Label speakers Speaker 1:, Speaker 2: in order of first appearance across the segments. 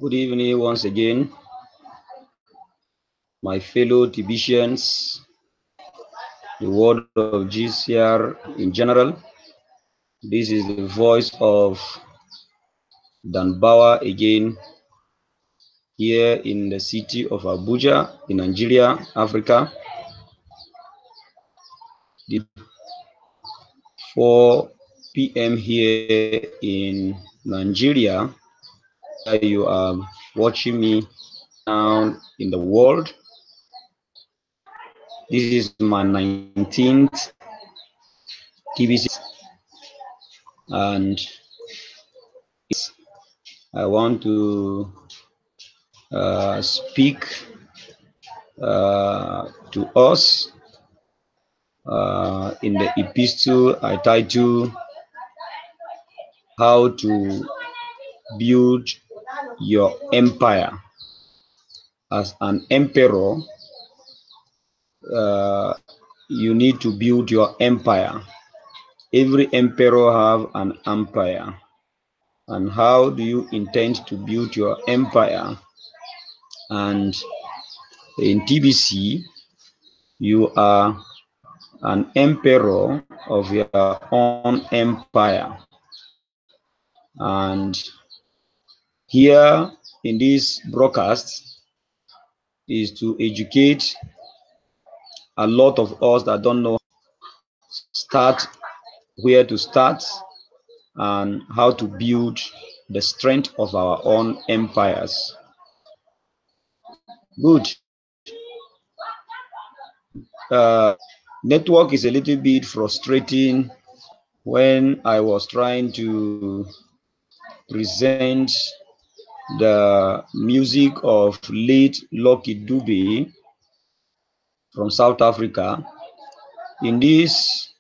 Speaker 1: Good evening once again, my fellow Tibetians, the word of GCR in general. This is the voice of Danbawa again, here in the city of Abuja, in Nigeria, Africa. The 4 p.m. here in Nigeria. You are watching me now in the world. This is my 19th TBC, and I want to speak to us in the epistle I titled How to Build Your Empire. As an emperor, you need to build your empire. Every emperor have an empire. And how do you intend to build your empire? And in TBC, you are an emperor of your own empire. And here in this broadcast is to educate a lot of us that don't know where to start and how to build the strength of our own empires. Good. Network is a little bit frustrating when I was trying to present the music of late Lucky Dube from South Africa. In this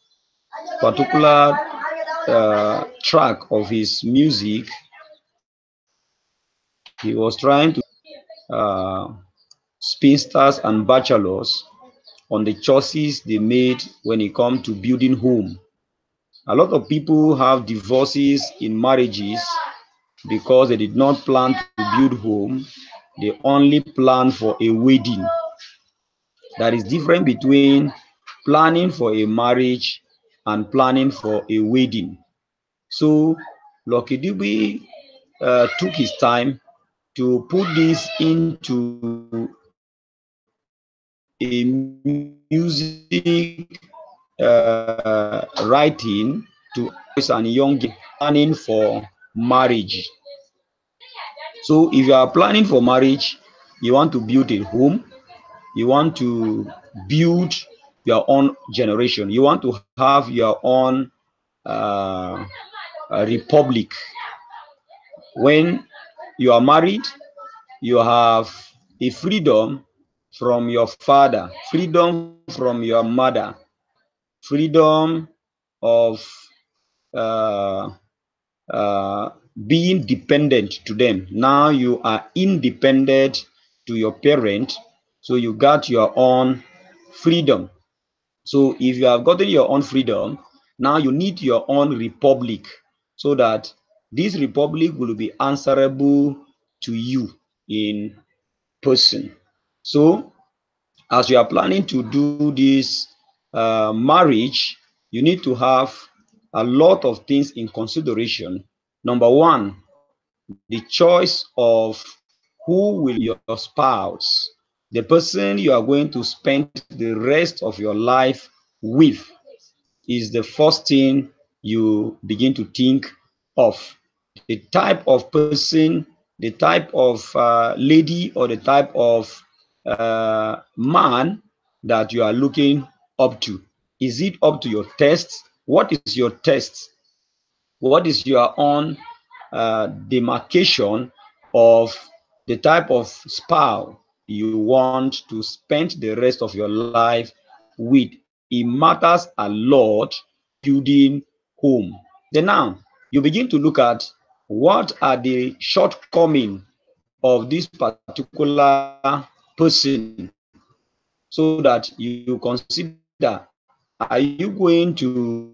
Speaker 1: particular track of his music, he was trying to spinsters and bachelors on the choices they made when it comes to building home. A lot of people have divorces in marriages because they did not plan to build home. They only plan for a wedding. There is difference between planning for a marriage and planning for a wedding. So Lucky Dube took his time to put this into a music writing to boys and young planning for marriage. So if you are planning for marriage, you want to build a home, you want to build your own generation, you want to have your own republic. When you are married, you have a freedom from your father, freedom from your mother, freedom of uh, being dependent to them. Now you are independent to your parent, so you got your own freedom. So if you have gotten your own freedom, now you need your own republic, so that this republic will be answerable to you in person. So as you are planning to do this marriage, you need to have a lot of things in consideration. Number one, the choice of who will your spouse, the person you are going to spend the rest of your life with, is the first thing you begin to think of. The type of person, the type of lady, or the type of man that you are looking up to. Is it up to your taste? What is your taste? What is your own demarcation of the type of spouse you want to spend the rest of your life with? It matters a lot building home. Then now you begin to look at what are the shortcomings of this particular person. so that you consider, are you going to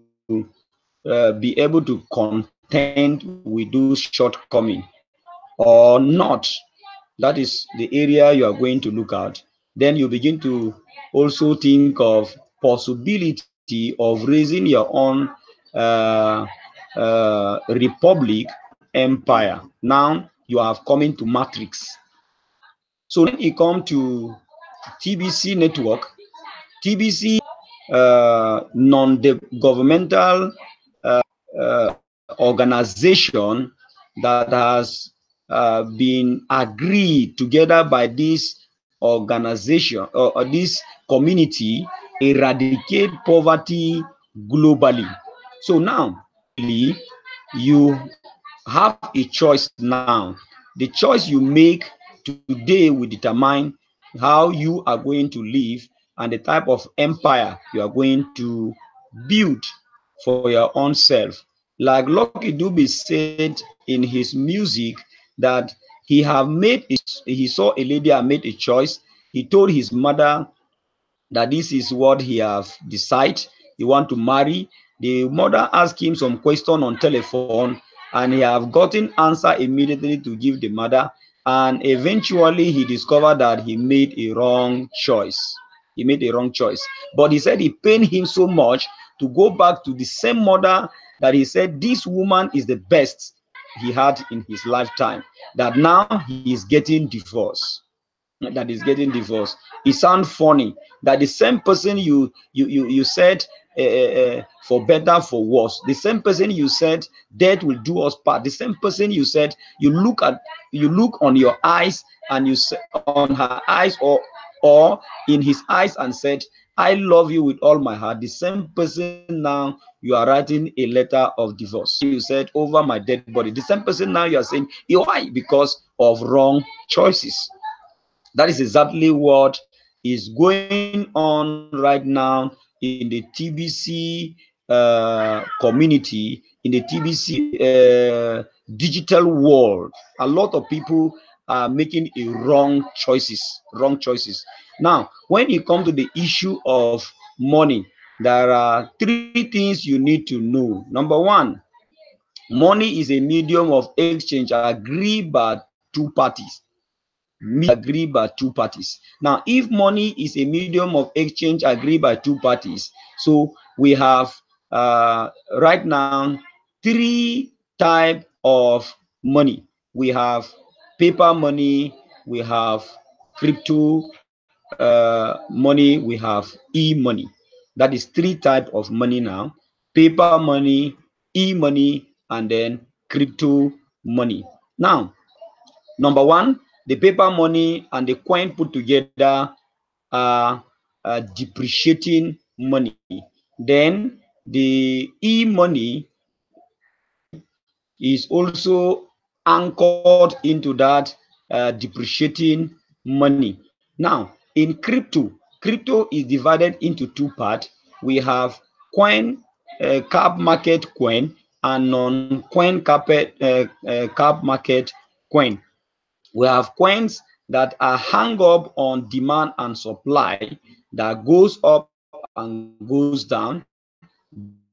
Speaker 1: be able to contend with those shortcomings or not? That is the area you are going to look at. Then you begin to also think of possibility of raising your own republic empire. Now you have come into matrix. So now when you come to TBC network, TBC non-governmental organization that has been agreed together by this organization or this community eradicate poverty globally. So now you have a choice now. The choice you make today will determine how you are going to live and the type of empire you are going to build for your own self. Like Lucky Dube said in his music that he saw a lady and made a choice. He told his mother that this is what he have decided he want to marry. The mother asked him some question on telephone and he have gotten answer immediately to give the mother, and eventually he discovered that he made a wrong choice. He made a wrong choice, but he said it pained him so much to go back to the same mother that he said this woman is the best he had in his lifetime, that now he is getting divorced. It sounds funny that the same person you said for better for worse, the same person you said death will do us part, the same person you said you look on your eyes and you say on her eyes or in his eyes and said I love you with all my heart, the same person now you are writing a letter of divorce. You said over my dead body, the same person now you are saying why, because of wrong choices. That is exactly what is going on right now in the TBC community, in the TBC digital world. A lot of people are making a wrong choices. Wrong choices. Now, when you come to the issue of money, there are three things you need to know. Number one, money is a medium of exchange agreed by two parties. Agreed by two parties. Now, if money is a medium of exchange agreed by two parties, so we have right now three type of money. We have paper money, we have crypto money, we have e-money. That is three type of money now: paper money, e-money, and then crypto money. Now, number one, the paper money and the coin put together are depreciating money. Then the e-money is also anchored into that depreciating money. Now, in crypto is divided into two parts. We have coin cap market coin and non-coin cap market coin. We have coins that are hung up on demand and supply, that goes up and goes down,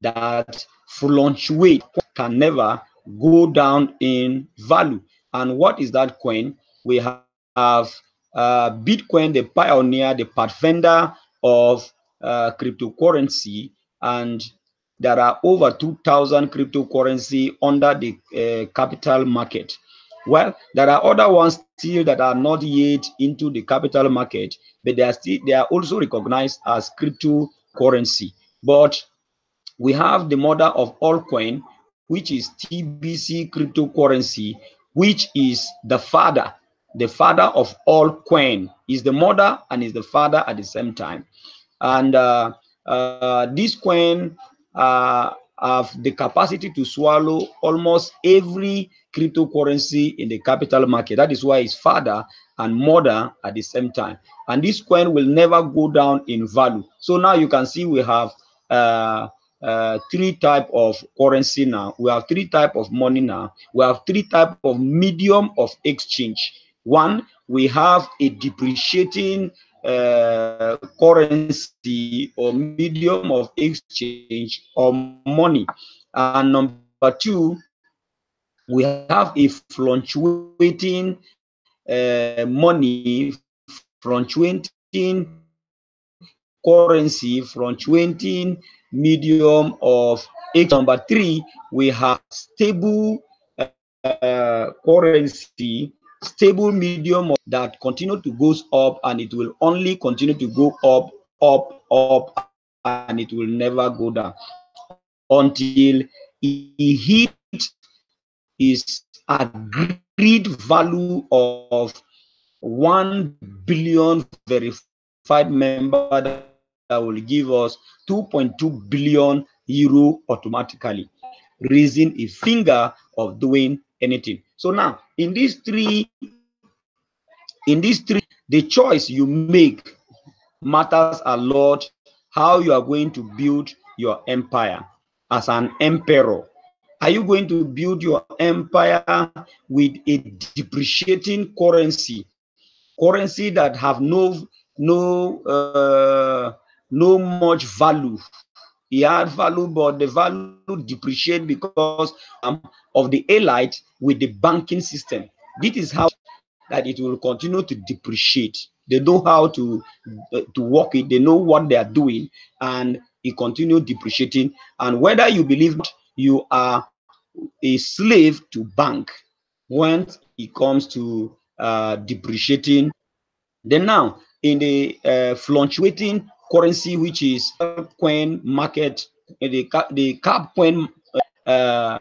Speaker 1: that fluctuate, can never go down in value. And what is that coin? We have Bitcoin, the pioneer, the pathfinder of cryptocurrency, and there are over 2,000 cryptocurrency under the capital market. Well, there are other ones still that are not yet into the capital market, but they are also recognized as cryptocurrency. But we have the mother of all coin, which is TBC cryptocurrency, which is the father of all coin, is the mother and is the father at the same time. And this coin have the capacity to swallow almost every cryptocurrency in the capital market. That is why it's father and mother at the same time. And this coin will never go down in value. So now you can see we have three type of currency now. We have three type of money now. We have three type of medium of exchange. One, we have a depreciating currency or medium of exchange or money. And number two, we have a fluctuating money, fluctuating currency, fluctuating medium of exchange. Number three, we have stable currency, stable medium of that continue to goes up, and it will only continue to go up, up, and it will never go down until it hit its agreed value of 1 billion verified member that will give us 2.2 billion euro automatically, raising a finger of doing anything. So now in these three, the choice you make matters a lot. How you are going to build your empire as an emperor. Are you going to build your empire with a depreciating currency that have no much value? He had value, but the value depreciate because of the elite with the banking system. This is how that it will continue to depreciate. They know how to work it. They know what they are doing, and it continue depreciating. And whether you believe you are a slave to bank when it comes to depreciating. Then now in the fluctuating currency, which is coin market, the cap coin, uh,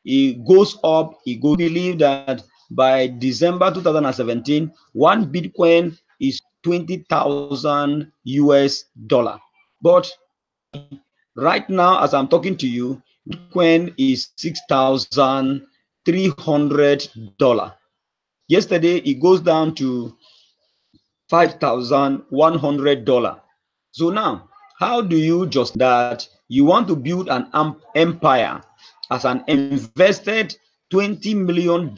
Speaker 1: it goes up, it goes. Believe that by December 2017, one Bitcoin is 20,000 US dollar. But right now, as I'm talking to you, Bitcoin is $6,300. Yesterday, it goes down to $5,100. So now, how do you just that you want to build an empire as an invested $20 million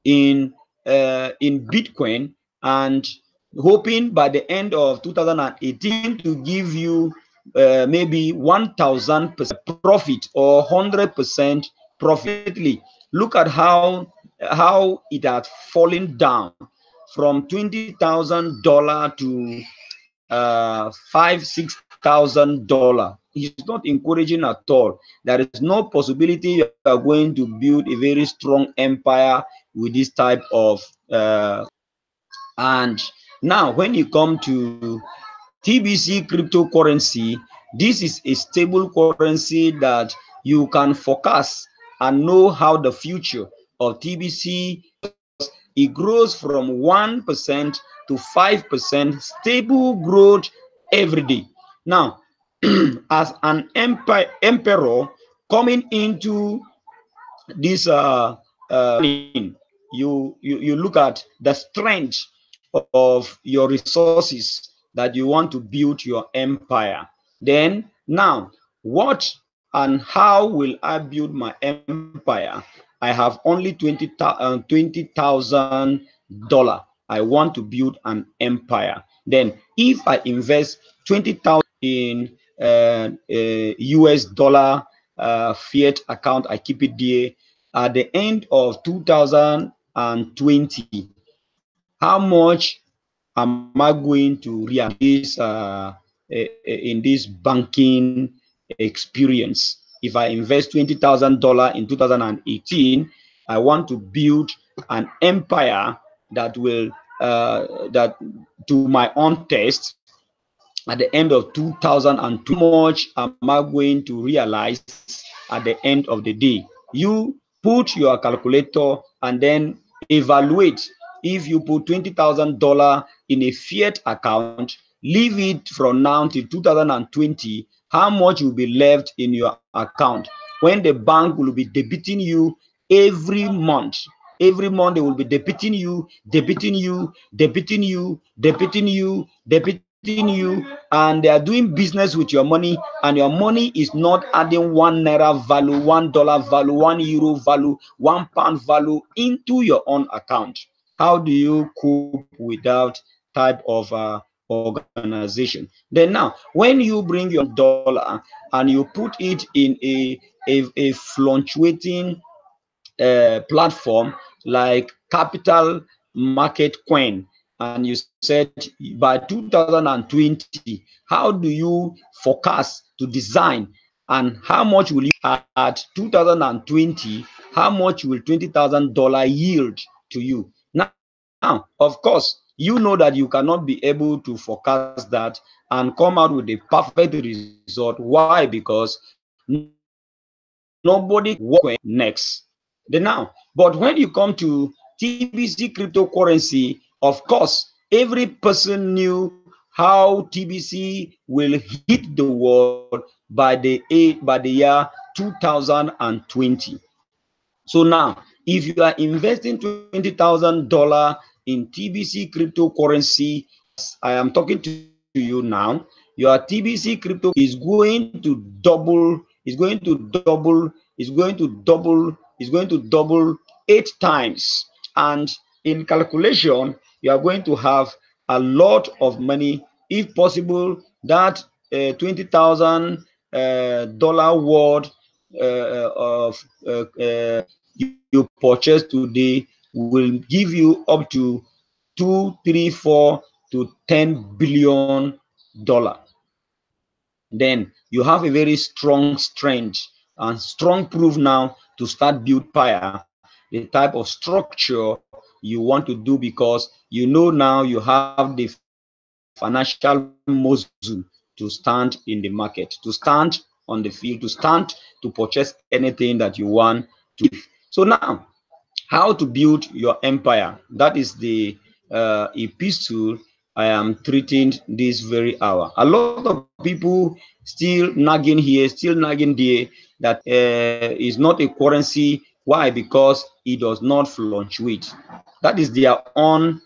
Speaker 1: in Bitcoin, and hoping by the end of 2018 to give you maybe 1,000% profit or 100% profit? Look at how it has fallen down from $20,000 to $5,000-6,000. It's not encouraging at all. There is no possibility you are going to build a very strong empire with this type of and now when you come to TBC cryptocurrency, this is a stable currency that you can forecast and know how the future of TBC. It grows from 1% to 5% stable growth every day. Now, as an emperor coming into this you look at the strength of your resources that you want to build your empire. Then now, what and how will I build my empire? I have only $20,000. I want to build an empire. Then if I invest 20,000 in US dollar fiat account, I keep it there. At the end of 2020, how much am I going to in this banking experience? If I invest $20,000 in 2018, I want to build an empire that will that to my own taste. At the end of 2002, how much am I going to realize at the end of the day? You put your calculator and then evaluate. If you put $20,000 in a fiat account, leave it from now till 2020, how much will be left in your account when the bank will be debiting you every month? Every month they will be debiting you, debiting you, debiting you, debiting you, debiting you, and they are doing business with your money, and your money is not adding $1 value, $1 value, €1 value, £1 value into your own account. How do you cope without type of organization. Then now, when you bring your dollar and you put it in a fluctuating platform like capital market coin, and you said by 2020, how do you forecast to design, and how much will you at 2020, how much will $20,000 yield to you? Now, of course, you know that you cannot be able to forecast that and come out with a perfect result. Why? Because nobody what next. Then now, but when you come to TBC cryptocurrency, of course, every person knew how TBC will hit the world by the year 2020. So now, if you are investing $20,000 in TBC cryptocurrency, I am talking to you now, your TBC crypto is going to double, is going to double, is going to double, is going to double 8 times. And in calculation, you are going to have a lot of money. If possible, that $20,000 worth of you purchase today will give you up to 2, 3, 4 to $10 billion. Then you have a very strong strength and strong proof now to start build Empire, the type of structure you want to do, because you know now you have the financial muscle to stand in the market, to stand on the field, to stand to purchase anything that you want to give. So now, how to build your empire, that is the epistle I am treating this very hour. A lot of people still nagging here, still nagging there, that is not a currency. Why? Because it does not fluctuate. That is their own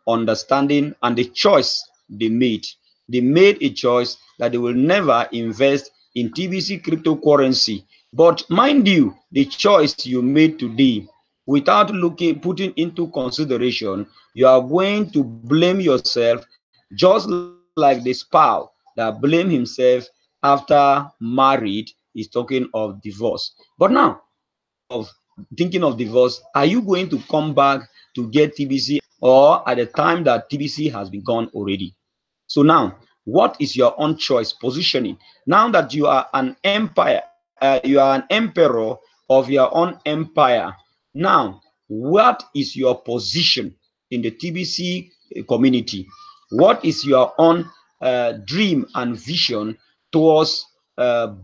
Speaker 1: understanding and the choice they made. They made a choice that they will never invest in TBC cryptocurrency. But mind you, the choice you made today, without putting into consideration, you are going to blame yourself, just like the spouse that blame himself after married is talking of divorce. But now, thinking of divorce, are you going to come back to get TBC, or at the time that TBC has been gone already? So now, what is your own choice positioning? Now that you are an empire, you are an emperor of your own empire. Now, what is your position in the TBC community? What is your own dream and vision towards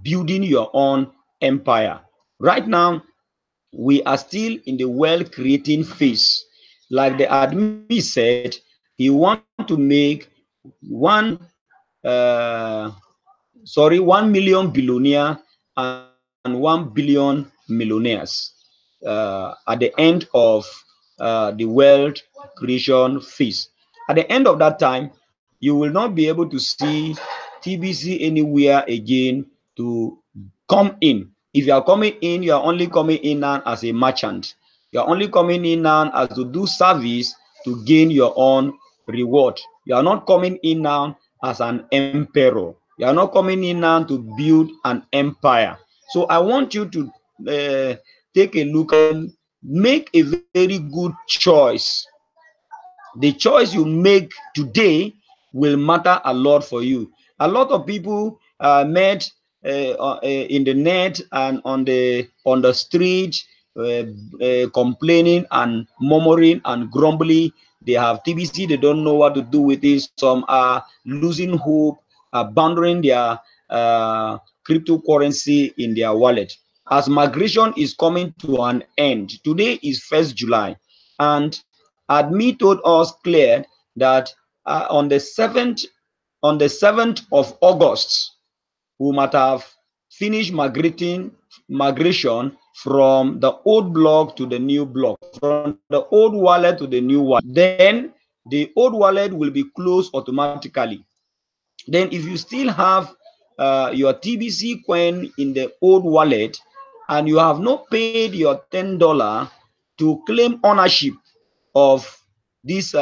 Speaker 1: building your own empire? Right now, we are still in the wealth creating phase. Like the admin said, he want to make one uh, 1 million billionaire and 1 billion millionaires at the end of the wealth creation phase. At the end of that time, you will not be able to see TBC anywhere again to come in. If you are coming in, you are only coming in now as a merchant. You are only coming in now as to do service to gain your own reward. You are not coming in now as an emperor. You are not coming in now to build an empire. So I want you to take a look and make a very good choice. The choice you make today will matter a lot for you. A lot of people met in the net and on the street, complaining and murmuring and grumbling. They have TBC, they don't know what to do with it. Some are losing hope, abandoning their cryptocurrency in their wallet. As migration is coming to an end, today is 1st July, and admin told us clear that on the 7th of August, we might have finished migration from the old block to the new block, from the old wallet to the new wallet. Then the old wallet will be closed automatically. Then if you still have your TBC coin in the old wallet and you have not paid your $10 to claim ownership of this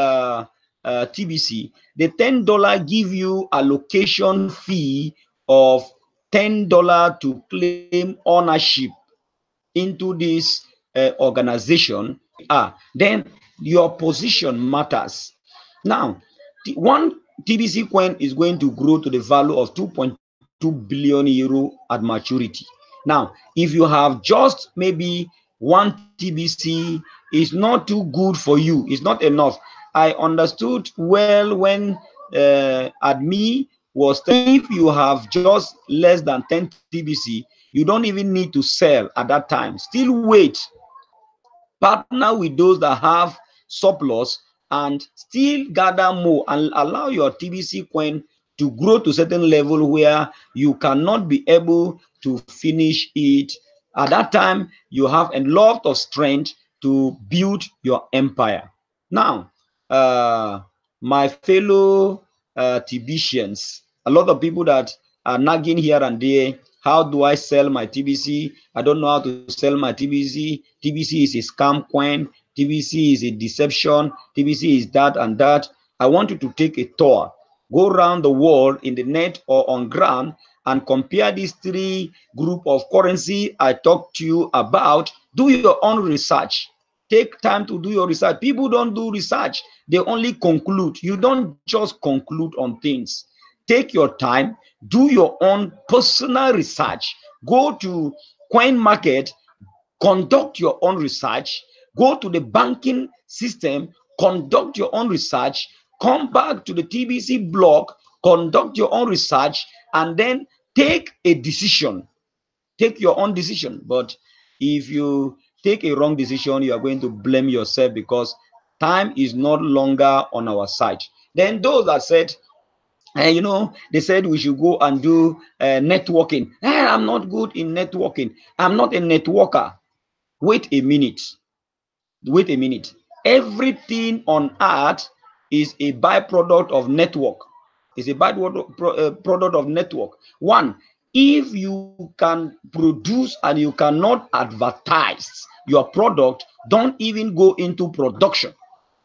Speaker 1: TBC, the $10 give you allocation fee of $10 to claim ownership into this organization. Then your position matters. Now, one TBC coin is going to grow to the value of 2.2 billion euro at maturity. Now, if you have just maybe one TBC, it's not too good for you. It's not enough. I understood well when Admi was, if you have just less than 10 TBC, you don't even need to sell at that time. Still wait, partner with those that have surplus, and still gather more and allow your TBC coin to grow to a certain level where you cannot be able to finish it. At that time, you have a lot of strength to build your empire. Now, my fellow TBCians, a lot of people that are nagging here and there, how do I sell my TBC? I don't know how to sell my TBC. TBC is a scam coin. TBC is a deception. TBC is that and that. I want you to take a tour. Go around the world in the net or on ground and compare these three group of currency I talked to you about. Do your own research. Take time to do your research. People don't do research. They only conclude. You don't just conclude on things. Take your time, do your own personal research. Go to coin market, conduct your own research. Go to the banking system, conduct your own research. Come back to the TBC blog, conduct your own research, and then take a decision. Take your own decision. But if you take a wrong decision, you are going to blame yourself because time is not longer on our side. Then those that said, they said we should go and do networking. I'm not good in networking. I'm not a networker. Wait a minute. Wait a minute. Everything on earth is a byproduct of network. It's a byproduct of network. One, if you can produce and you cannot advertise your product, don't even go into production.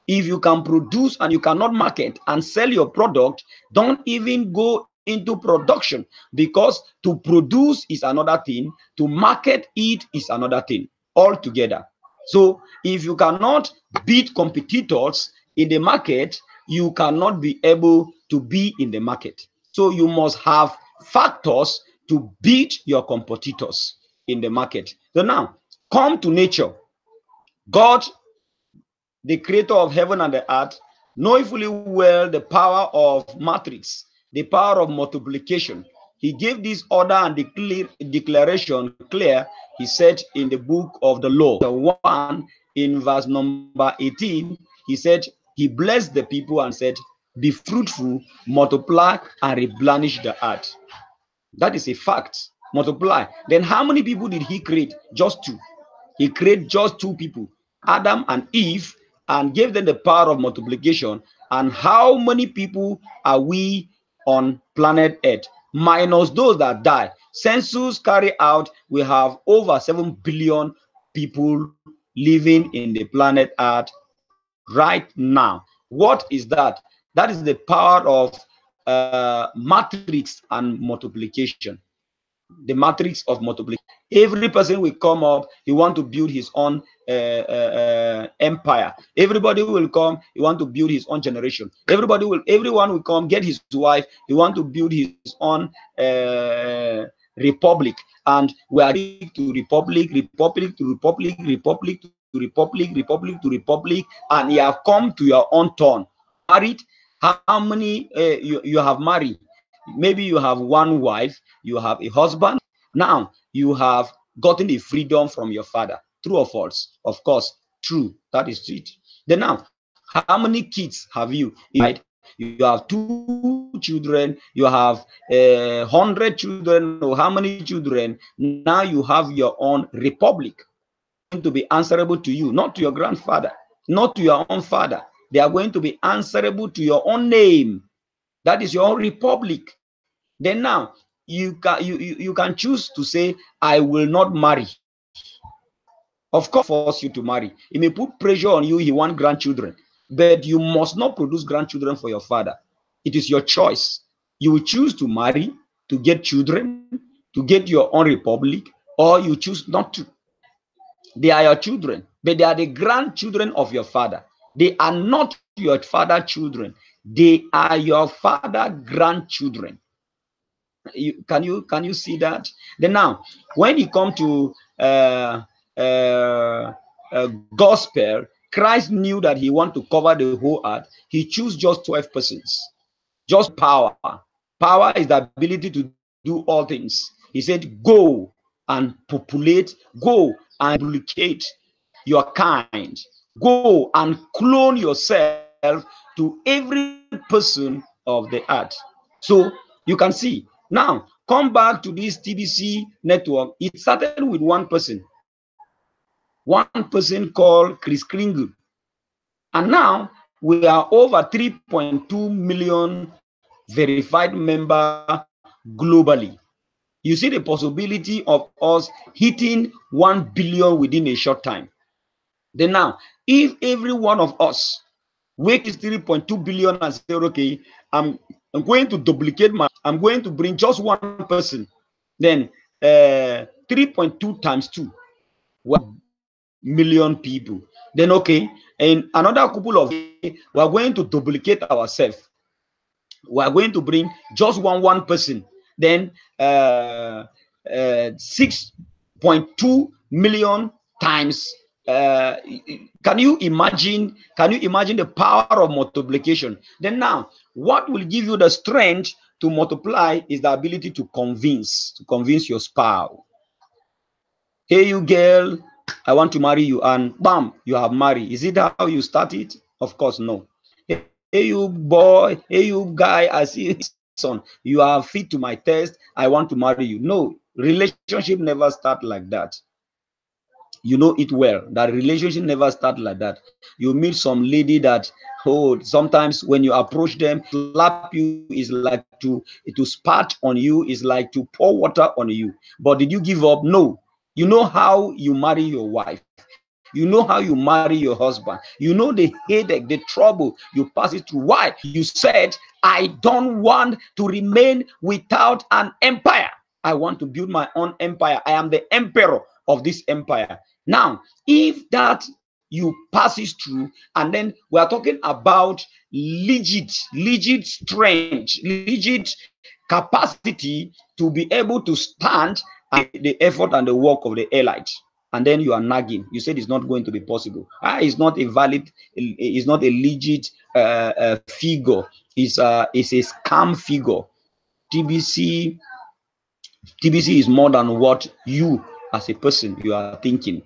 Speaker 1: If you can produce and you cannot market and sell your product, don't even go into production, because to produce is another thing, to market it is another thing altogether. So if you cannot beat competitors in the market, you cannot be able to be in the market. So you must have factors to beat your competitors in the market. So now, come to nature. God, the creator of heaven and the earth, knowing fully well the power of matrix, the power of multiplication, he gave this order and declaration clear. He said in the book of the law, the 1 in verse number 18, he said, he blessed the people and said, be fruitful, multiply, and replenish the earth. That is a fact. Multiply. Then how many people did he create? Just two. He created just two people, Adam and Eve, and gave them the power of multiplication. And how many people are we on planet Earth? Minus those that die. Census carry out, we have over 7 billion people living in the planet Earth right now. What is that? That is the power of matrix and multiplication. The matrix of multiplication. Every person will come up, he want to build his own empire. Everybody will come, he want to build his own generation. Everyone will come, get his wife, he want to build his own republic. And we are to republic to republic, republic to republic, republic to republic, and you have come to your own turn. Married, how many you have married? Maybe you have one wife, you have a husband. Now you have gotten the freedom from your father. True or false? Of course, true. That is it. Then now, how many kids have you? Right? You have 2 children, you have 100 children, or how many children? Now you have your own republic. Going to be answerable to you, not to your grandfather, not to your own father. They are going to be answerable to your own name. That is your own republic. Then now you can choose to say, I will not marry. Of course, force you to marry. He may put pressure on you. He wants grandchildren. but you must not produce grandchildren for your father. It is your choice. You will choose to marry, to get children, to get your own republic, or you choose not to. They are your children, but they are the grandchildren of your father. They are not your father children. They are your father grandchildren. Can you see that? Then now, when you come to uh, gospel, Christ knew that he wanted to cover the whole earth. He chose just 12 persons, just power. Power is the ability to do all things. He said, go and populate, go and duplicate your kind, go and clone yourself to every person of the earth. So you can see now, come back to this TBC network. It started with one person called Chris Kringle, and now we are over 3.2 million verified member globally. You see the possibility of us hitting 1 billion within a short time. Then now, if every one of us wake this 3.2 billion and say, okay, I'm going to duplicate I'm going to bring just one person, then 3.2 times 2, 1 million people. Then okay, in another couple of days, we are going to duplicate ourselves. We are going to bring just one person. Then 6.2 million times. Can you imagine? Can you imagine the power of multiplication? Then now, what will give you the strength to multiply is the ability to convince your spouse. Hey, you girl, I want to marry you, and bam, you have married. Is it how you start it? Of course, no. Hey, you boy, hey, you guy, I see son, you are fit to my test. I want to marry you. No, relationship never start like that. You know it well that relationship never start like that. You meet some lady that, oh, sometimes when you approach them, slap you is like to spat on you, is like to pour water on you. But did you give up? No. You know how you marry your wife, you know how you marry your husband, you know the headache, the trouble you pass it through. Why? You said, I don't want to remain without an empire. I want to build my own empire. I am the emperor of this empire. Now, if that you passes through, and then we are talking about legit strength, legit capacity to be able to stand the effort and the work of the elite, and then you are nagging. You said it's not going to be possible. It's not a valid, it's not a legit figure. It's a scam figure. TBC TBC is more than what you as a person you are thinking.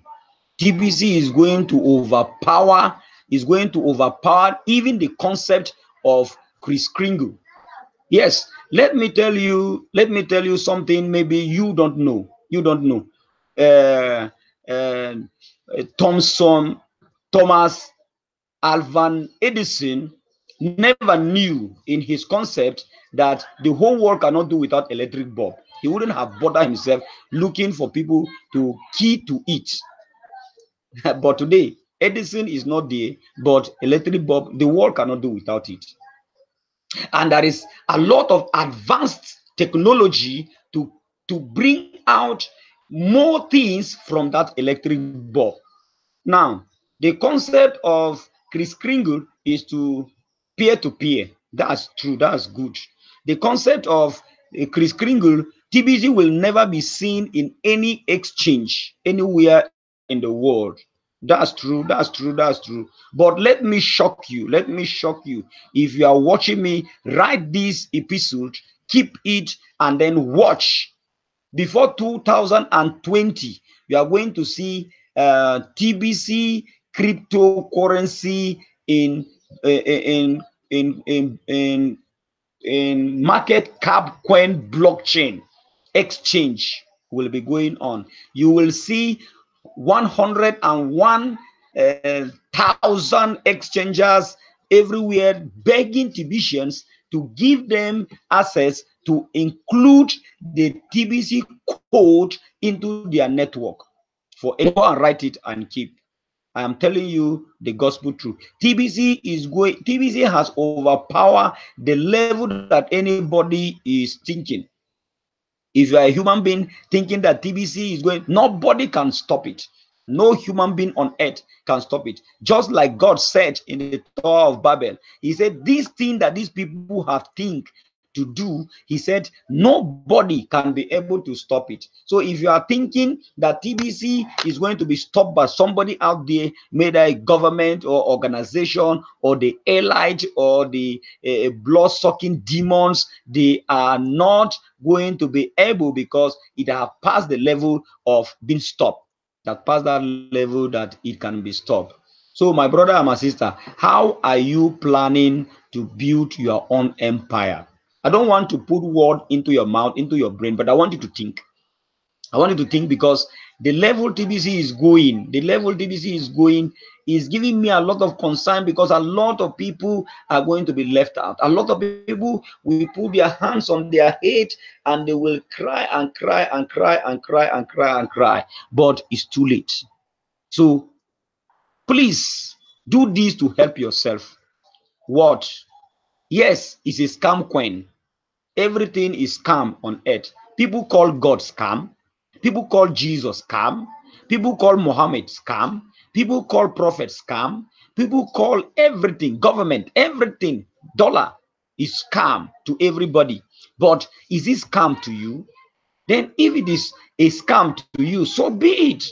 Speaker 1: TBC is going to overpower even the concept of Chris Kringle. Yes, let me tell you something maybe you don't know. You don't know. Uh, uh, Thomson, Thomas Alvan Edison never knew in his concept that the whole world cannot do without electric bulb. He wouldn't have bothered himself looking for people to key to it. But today, Edison is not there, but electric bulb, the world cannot do without it. And there is a lot of advanced technology to bring out more things from that electric bulb. Now, the concept of Chris Kringle is to peer-to-peer. That's true. That's good. The concept of Chris Kringle, TBG will never be seen in any exchange anywhere in the world. That's true. That's true. That's true. But let me shock you. Let me shock you. If you are watching me, write this episode, keep it, and then watch. Before 2020, you are going to see TBC cryptocurrency in in in in in market cap coin blockchain exchange will be going on. You will see 101,000 exchangers everywhere begging TBCians to give them access to include the TBC code into their network. For anyone, write it and keep. I am telling you the gospel truth. TBC has overpowered the level that anybody is thinking. If you are a human being thinking that TBC is going, nobody can stop it. No human being on earth can stop it. Just like God said in the Tower of Babel, He said, this thing that these people have think to do, He said, nobody can be able to stop it. So if you are thinking that TBC is going to be stopped by somebody out there, whether a government or organization or the elite or the blood-sucking demons, they are not going to be able, because it has passed the level of being stopped. That past that level that it can be stopped. So my brother and my sister, how are you planning to build your own empire? I don't want to put word into your mouth, into your brain, but I want you to think. I want you to think, because the level TBC is going, is giving me a lot of concern, because a lot of people are going to be left out. A lot of people will put their hands on their head and they will cry and cry and cry and cry and cry and cry, but it's too late. So please do this to help yourself. What? Yes, it's a scam coin. Everything is scam on earth. People call God scam. People call Jesus scam. People call Muhammad scam. People call prophet scam. People call everything, government, everything, dollar is scam to everybody. But is it scam to you? Then if it is a scam to you, so be it.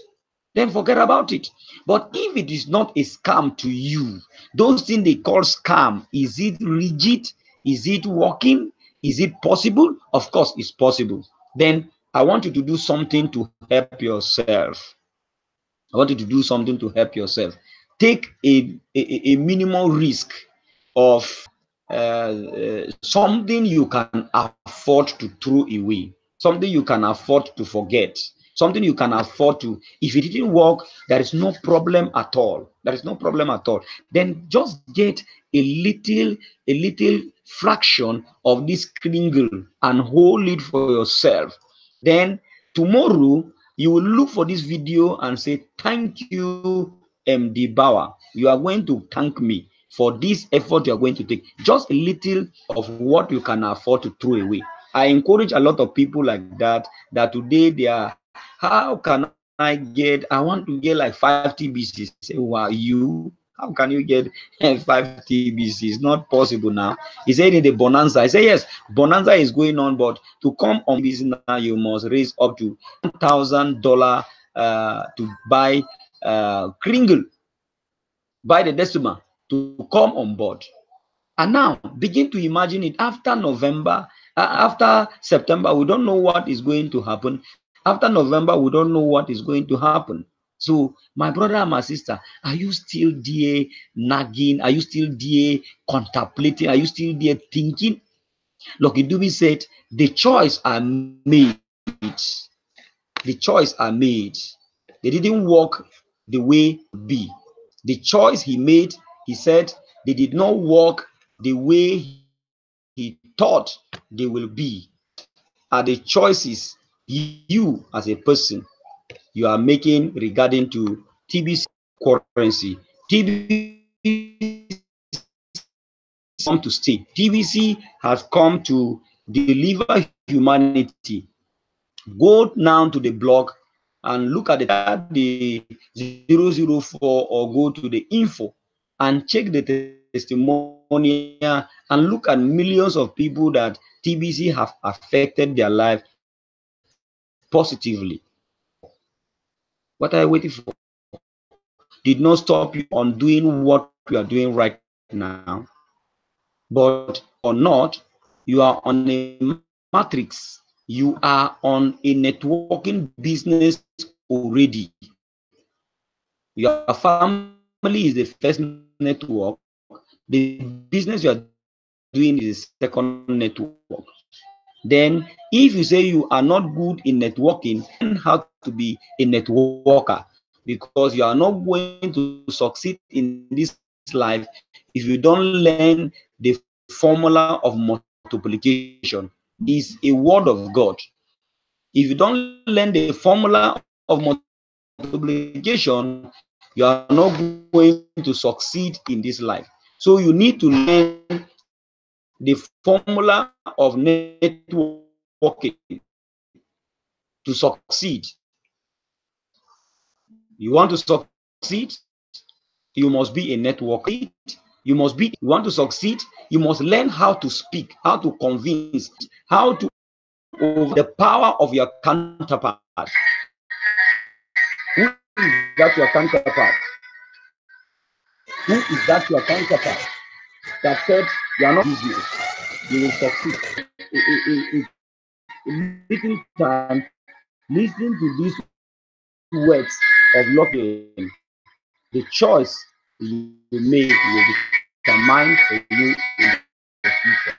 Speaker 1: Then forget about it. But if it is not a scam to you, those things they call scam, is it rigid? Is it working? Is it possible? Of course, it's possible. Then I want you to do something to help yourself. I want you to do something to help yourself. Take a minimal risk of something you can afford to throw away, something you can afford to forget, something you can afford to, if it didn't work, there is no problem at all. There is no problem at all. Then just get a little fraction of this kringle and hold it for yourself. Then tomorrow you will look for this video and say, thank you, Danbawa. You are going to thank me for this effort you are going to take. Just a little of what you can afford to throw away. I encourage a lot of people like that, that today they are, how can I get, I want to get like 5 TBCs. Say, wow, you, how can you get 5 TBCs? It's not possible now. He said in the bonanza, I say, yes, bonanza is going on, but to come on TBC now, you must raise up to $1,000 to buy kringle, buy the decimal to come on board. And now begin to imagine it after November, after September, we don't know what is going to happen. After November, we don't know what is going to happen. So, my brother and my sister, are you still there nagging? Are you still there contemplating? Are you still there thinking? Lucky Dube said, the choice are made. The choice are made. They didn't walk the way be. The choice he made, he said, they did not walk the way he thought they will be. What are the choices you as a person you are making regarding to TBC currency? TBC come to stay. TBC has come to deliver humanity. Go now to the blog and look at the 004 or go to the info and check the testimonial and look at millions of people that TBC have affected their life positively. What are you waiting for? Did not stop you on doing what you are doing right now. But or not, you are on a matrix. You are on a networking business already. Your family is the first network. The business you are doing is the second network. Then if you say you are not good in networking, then how to be a networker, because you are not going to succeed in this life if you don't learn the formula of multiplication. Is a word of God. If you don't learn the formula of multiplication, then you will not be able to succeed in this life. you are not going to succeed in this life. So you need to learn the formula of networking to succeed. You want to succeed, you must be a networker. You must be, you want to succeed, you must learn how to speak, how to convince, how to overcome the power of your counterpart. Who is that your counterpart? Who is that your counterpart that said you are not going to do business? You will succeed. Little time, listen to these words of Locke. The choice you make will determine for you in the future.